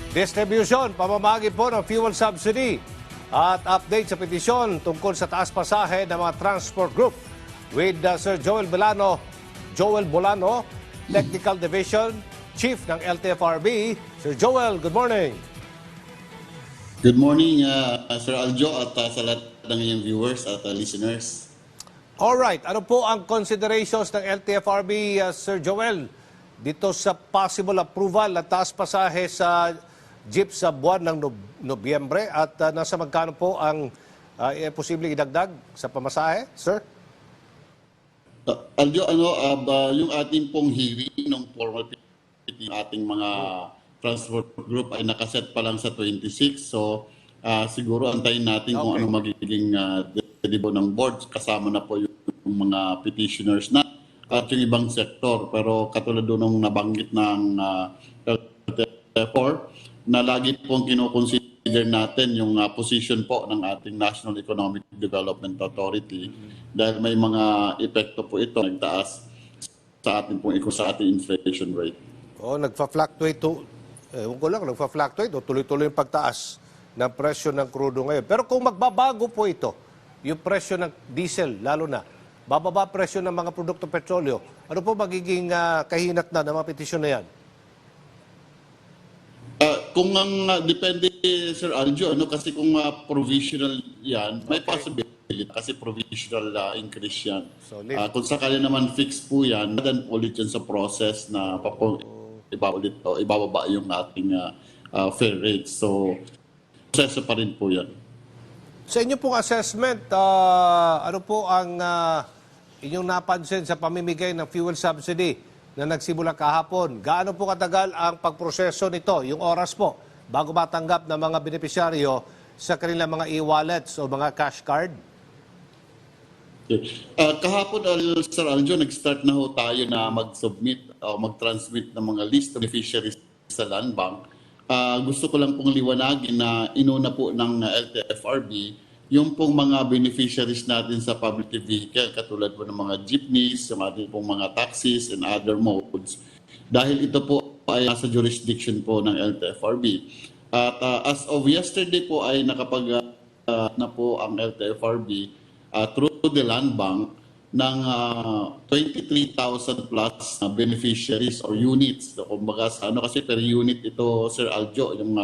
distribution, pamamagi po ng fuel subsidy at update sa petisyon tungkol sa taas pasahe ng mga transport group with Sir Joel Bolano, Technical Division Chief ng LTFRB. Sir Joel, good morning. Good morning, Sir Aljo at sa lahat ng iyong viewers at listeners. Alright, ano po ang considerations ng LTFRB, Sir Joel, dito sa possible approval at taas pasahe sa jeep sa buwan ng Nobyembre at nasa magkano po ang posibleng idagdag sa pamasahe, Sir? Aljo, yung ating pong hearing ng formal ng ating mga transport group ay nakaset pa lang sa 26. So, siguro antayin natin kung ano magiging delibo ng board. Kasama na po yung mga petitioners na at yung ibang sektor. Pero katulad doon ng nabanggit ng LTFR, na lagi pong kinoconsider natin yung position po ng ating National Economic Development Authority dahil may mga epekto po ito nagtaas sa ating inflation rate. Nagfa-fluctuate nagfa-fluctuate o tuloy-tuloy yung pagtaas ng presyo ng krudo ngayon. Pero kung magbabago po ito, yung presyo ng diesel, lalo na, bababa presyo ng mga produkto petrolyo, ano po magiging kahinat na ng mga petisyon na yan? Kung ang depende, Sir Aljo, kasi kung provisional yan, may possibility kasi provisional increase yan. So, kung sakali naman fixed po yan, then ulit yan sa process na ibababa yung ating fair rate. So, proseso pa rin po yan. Sa inyo pong assessment, ano po ang inyong napansin sa pamimigay ng fuel subsidy na nagsimula kahapon? Gaano po katagal ang pagproseso nito, yung oras po, bago matanggap ng mga benepisyaryo sa kanilang mga e-wallets o mga cash card? Kahapon, Sir Aljo, nag-start na ho tayo na mag-submit o mag-transmit ng mga list of beneficiaries sa Land Bank. Gusto ko lang pong liwanagin na inuna po ng LTFRB yung pong mga beneficiaries natin sa public vehicle, katulad po ng mga jeepneys, yung ating pong mga taxis and other modes. Dahil ito po ay nasa jurisdiction po ng LTFRB. At as of yesterday po ay nakapag na po ang LTFRB through the Land Bank ng 23,000 plus beneficiaries or units. So, kumbaga, kasi per unit ito, Sir Aljo, yung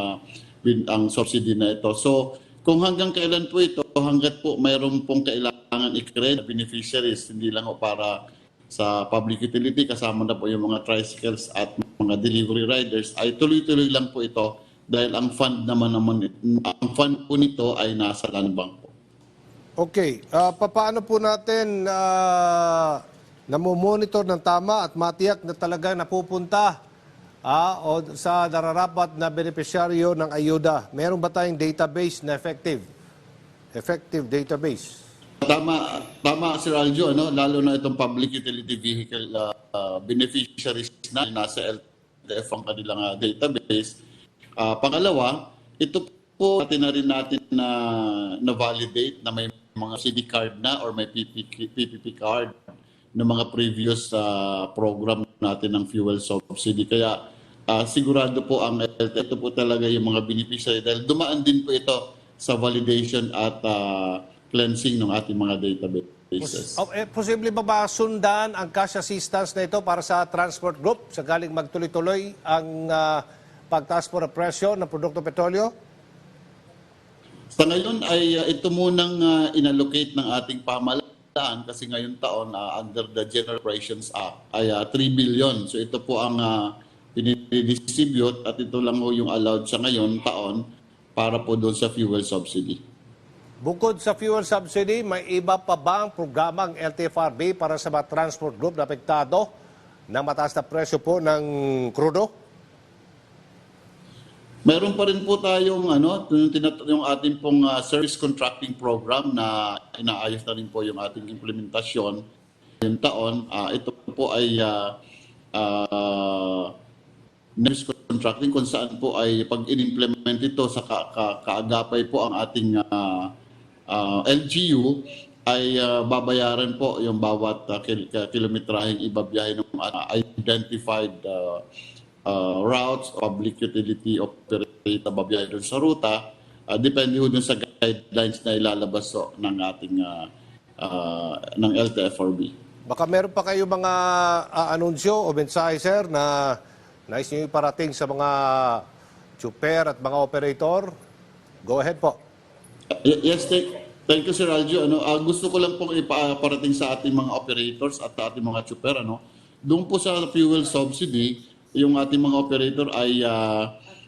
ang subsidy na ito. So, kung hanggang kailan po ito, hanggat po mayroon pong kailangan i-credit beneficiaries, hindi lang po para sa public utility, kasama na po yung mga tricycles at mga delivery riders, ay tuloy-tuloy lang po ito dahil ang fund ang fund po nito ay nasa Land Bank po. Okay, paano po natin namomonitor ng tama at matiyak na talaga napupunta o sa nararapat na benepisyaryo ng ayuda? Meron ba tayong database na effective database? Tama Sir Aljo, lalo na itong public utility vehicle beneficiaries na nasa LTF ang kanilang database. Pangalawa, ito po na rin natin na validate na may mga CD card na or may PPP card ng mga previous program natin ng fuel subsidy. Kaya sigurado po ang LTF, ito po talaga yung mga beneficiary dahil dumaan din po ito sa validation at cleansing ng ating mga databases. Posible ba sundan ang cash assistance na ito para sa transport group sakaling magtuloy-tuloy ang pagtaas po ng presyo ng produkto petrolyo? Sa ngayon ay ito munang inallocate ng ating pamahalaan kasi ngayon taon under the General Operations Act ay 3 billion. So ito po ang pinidistribute at ito lang po yung allowed sa ngayon taon para po doon sa fuel subsidy. Bukod sa fuel subsidy, may iba pa bang programang LTFRB para sa mga transport group na apektado ng mataas na presyo po ng krudo? Meron pa rin po tayong yung ating pong service contracting program na inaayos na rin po yung ating implementasyon ngayong taon. Ito po ay service contracting kung saan po ay pag in-implement ito sa kaagapay po ang ating LGU ay babayaran po yung bawat kilometraheng ibabiyahe ng identified routes, public utility operator babiyahe doon sa ruta, depende ho dun sa guidelines na ilalabas ng ating ng LTFRB. Baka meron pa kayo mga anunsyo o mensahe, sir, na nais nyo iparating sa mga tsuper at mga operator? Go ahead po. Yes, thank you, Sir Aljo. Gusto ko lang pong iparating sa ating mga operators at ating mga tsuper. Doon po sa fuel subsidy, yung ating mga operator ay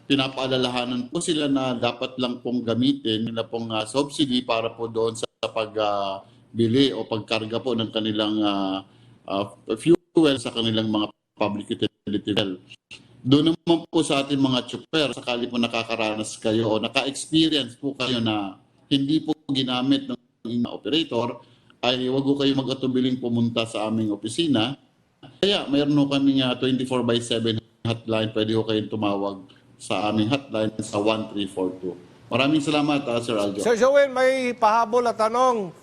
pinapaalalahanan po sila na dapat lang pong gamitin nila pong subsidy para po doon sa pagbili o pagkarga po ng kanilang fuel sa kanilang mga public utility bill. Doon naman po sa ating mga tsuper, sakali po nakakaranas kayo o naka-experience po kayo na hindi po ginamit ng inyong operator, ay wag po kayo mag-atubiling pumunta sa aming opisina. Kaya mayroon po kami 24/7 hotline, pwede ko kayong tumawag sa aming hotline sa 1342. Maraming salamat, Sir Aljo. Sir Joel, may pahabol at tanong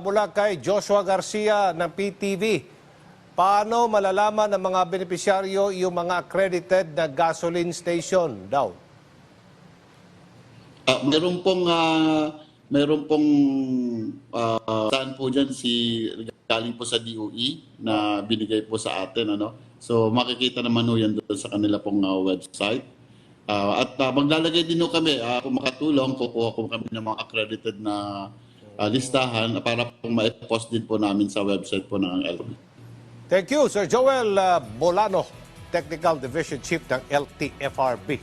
mula kay Joshua Garcia ng PTV. Paano malalaman ng mga benepisyaryo yung mga accredited na gasoline station daw? Meron pong saan po dyan galing po sa DOE na binigay po sa atin. So makikita naman po yan doon sa kanila pong website. At maglalagay din po kami, kung makatulong, kukuha po kami ng mga accredited na listahan para po ma-post din po namin sa website po ng LTFRB. Thank you, Sir Joel Bolano, Technical Division Chief ng LTFRB.